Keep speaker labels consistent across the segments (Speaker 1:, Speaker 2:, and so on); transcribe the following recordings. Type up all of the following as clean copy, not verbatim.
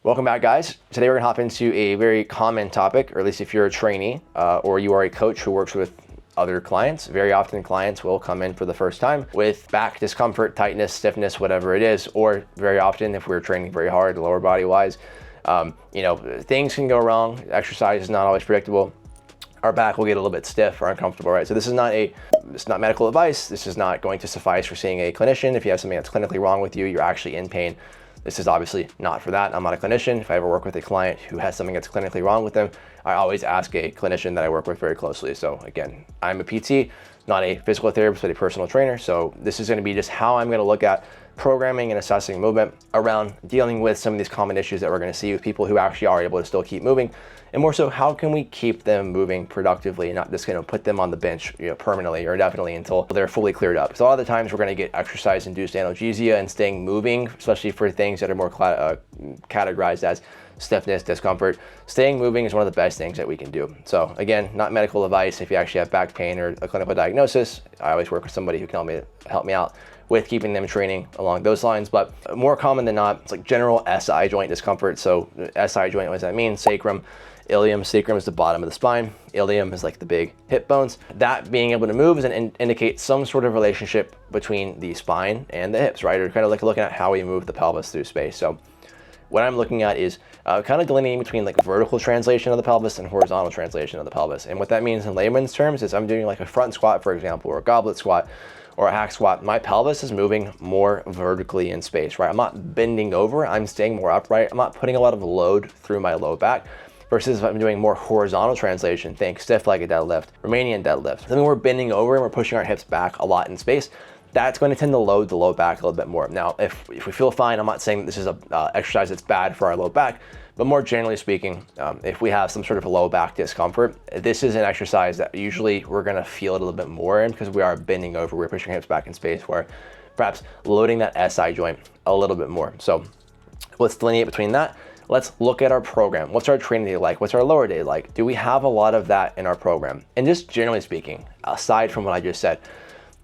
Speaker 1: Welcome back, guys. Today we're gonna hop into a very common topic, or at least if you're a trainee or you are a coach who works with other clients. Very often clients will come in for the first time with back discomfort, tightness, stiffness, whatever it is, or very often if we're training very hard, lower body wise, things can go wrong. Exercise is not always predictable. Our back will get a little bit stiff or uncomfortable, right? So this is not medical advice. This is not going to suffice for seeing a clinician. If you have something that's clinically wrong with you, you're actually in pain. This is obviously not for that. I'm not a clinician. If I ever work with a client who has something that's clinically wrong with them, I always ask a clinician that I work with very closely. So again, I'm a PT, not a physical therapist, but a personal trainer. So this is gonna be just how I'm gonna look at programming and assessing movement around dealing with some of these common issues that we're gonna see with people who actually are able to still keep moving. And more so, how can we keep them moving productively and not just gonna put them on the bench permanently or indefinitely until they're fully cleared up. So a lot of the times we're gonna get exercise-induced analgesia and staying moving, especially for things that are more categorized as stiffness, discomfort. Staying moving is one of the best things that we can do. So again, not medical advice. If you actually have back pain or a clinical diagnosis, I always work with somebody who can help me out with keeping them training along those lines. But more common than not, it's like general SI joint discomfort. So SI joint, what does that mean? Sacrum, ilium. Sacrum is the bottom of the spine. Ilium is like the big hip bones. That being able to move is an indicate some sort of relationship between the spine and the hips, right? Or kind of like looking at how we move the pelvis through space. So what I'm looking at is kind of delineating between like vertical translation of the pelvis and horizontal translation of the pelvis. And what that means in layman's terms is I'm doing like a front squat, for example, or a goblet squat, or a hack squat. My pelvis is moving more vertically in space, right? I'm not bending over, I'm staying more upright. I'm not putting a lot of load through my low back. Versus if I'm doing more horizontal translation, think stiff-legged deadlift, Romanian deadlift. Then we're bending over and we're pushing our hips back a lot in space. That's going to tend to load the low back a little bit more. Now, if we feel fine, I'm not saying that this is an exercise that's bad for our low back, but more generally speaking, if we have some sort of low back discomfort, this is an exercise that usually we're gonna feel it a little bit more in because we are bending over, we're pushing hips back in space, where perhaps loading that SI joint a little bit more. So let's delineate between that. Let's look at our program. What's our training day like? What's our lower day like? Do we have a lot of that in our program? And just generally speaking, aside from what I just said,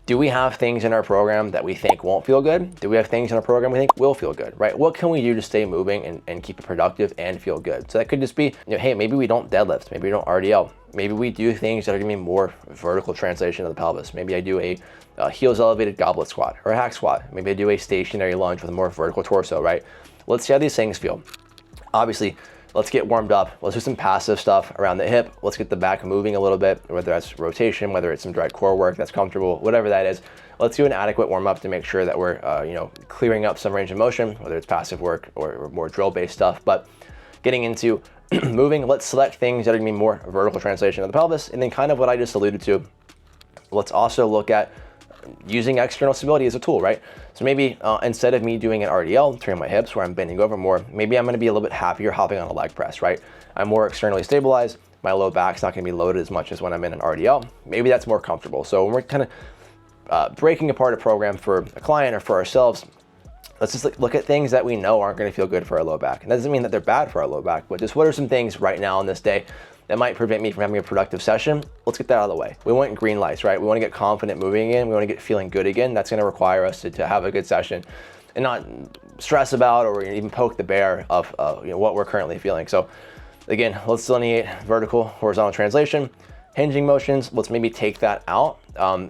Speaker 1: do we have things in our program that we think won't feel good? Do we have things in our program we think will feel good, right? What can we do to stay moving and keep it productive and feel good? So that could just be, hey, maybe we don't deadlift, maybe we don't RDL. Maybe we do things that are gonna be more vertical translation of the pelvis. Maybe I do a heels elevated goblet squat or a hack squat. Maybe I do a stationary lunge with a more vertical torso, right? Let's see how these things feel. Obviously, let's get warmed up. Let's do some passive stuff around the hip. Let's get the back moving a little bit, whether that's rotation, whether it's some direct core work that's comfortable, whatever that is. Let's do an adequate warm up to make sure that we're clearing up some range of motion, whether it's passive work or more drill-based stuff. But getting into moving, let's select things that are gonna be more vertical translation of the pelvis. And then kind of what I just alluded to, let's also look at using external stability as a tool, right? So maybe instead of me doing an RDL, turning my hips where I'm bending over more, maybe I'm gonna be a little bit happier hopping on a leg press, right? I'm more externally stabilized. My low back's not gonna be loaded as much as when I'm in an RDL. Maybe that's more comfortable. So when we're kind of breaking apart a program for a client or for ourselves, let's just look at things that we know aren't gonna feel good for our low back. And that doesn't mean that they're bad for our low back, but just what are some things right now on this day that might prevent me from having a productive session? Let's get that out of the way. We want green lights, right? We wanna get confident moving again. We wanna get feeling good again. That's gonna require us to have a good session and not stress about or even poke the bear of what we're currently feeling. So again, let's delineate vertical, horizontal translation. Hinging motions, let's maybe take that out,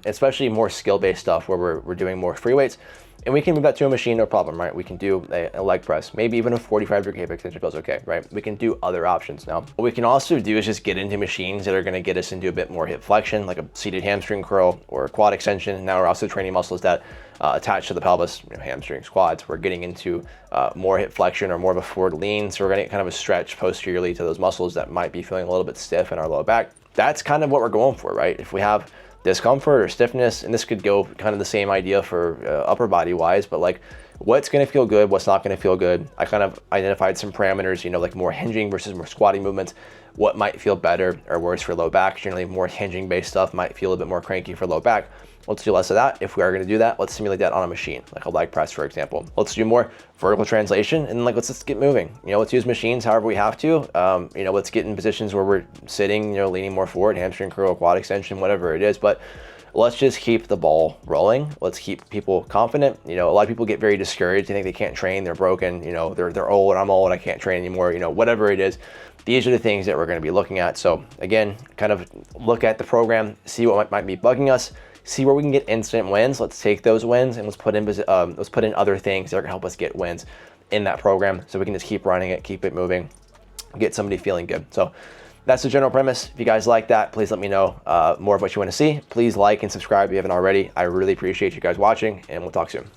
Speaker 1: especially more skill-based stuff where we're doing more free weights. And we can move that to a machine, no problem, right? We can do a leg press, maybe even a 45-degree hip extension feels okay, right? We can do other options now. What we can also do is just get into machines that are gonna get us into a bit more hip flexion, like a seated hamstring curl or a quad extension. Now we're also training muscles that attach to the pelvis, hamstrings, quads. We're getting into more hip flexion or more of a forward lean. So we're gonna get kind of a stretch posteriorly to those muscles that might be feeling a little bit stiff in our low back. That's kind of what we're going for, right? If we have discomfort or stiffness, and this could go kind of the same idea for upper body wise, but like what's gonna feel good, what's not gonna feel good. I kind of identified some parameters, like more hinging versus more squatting movements, what might feel better or worse for low back. Generally more hinging based stuff might feel a bit more cranky for low back. Let's do less of that. If we are gonna do that, let's simulate that on a machine, like a leg press, for example. Let's do more vertical translation and let's just get moving. Let's use machines however we have to. Let's get in positions where we're sitting, leaning more forward, hamstring curl, quad extension, whatever it is. But let's just keep the ball rolling. Let's keep people confident. You know, a lot of people get very discouraged. They think they can't train, they're broken, you know, they're old, I'm old, I can't train anymore, you know, whatever it is. These are the things that we're going to be looking at. So again, kind of look at the program, see what might be bugging us, see where we can get instant wins. Let's take those wins and let's put in other things that are going to help us get wins in that program, so we can just keep running it, keep it moving, get somebody feeling good. So that's the general premise. If you guys like that, please let me know more of what you want to see. Please like and subscribe if you haven't already. I really appreciate you guys watching, and we'll talk soon.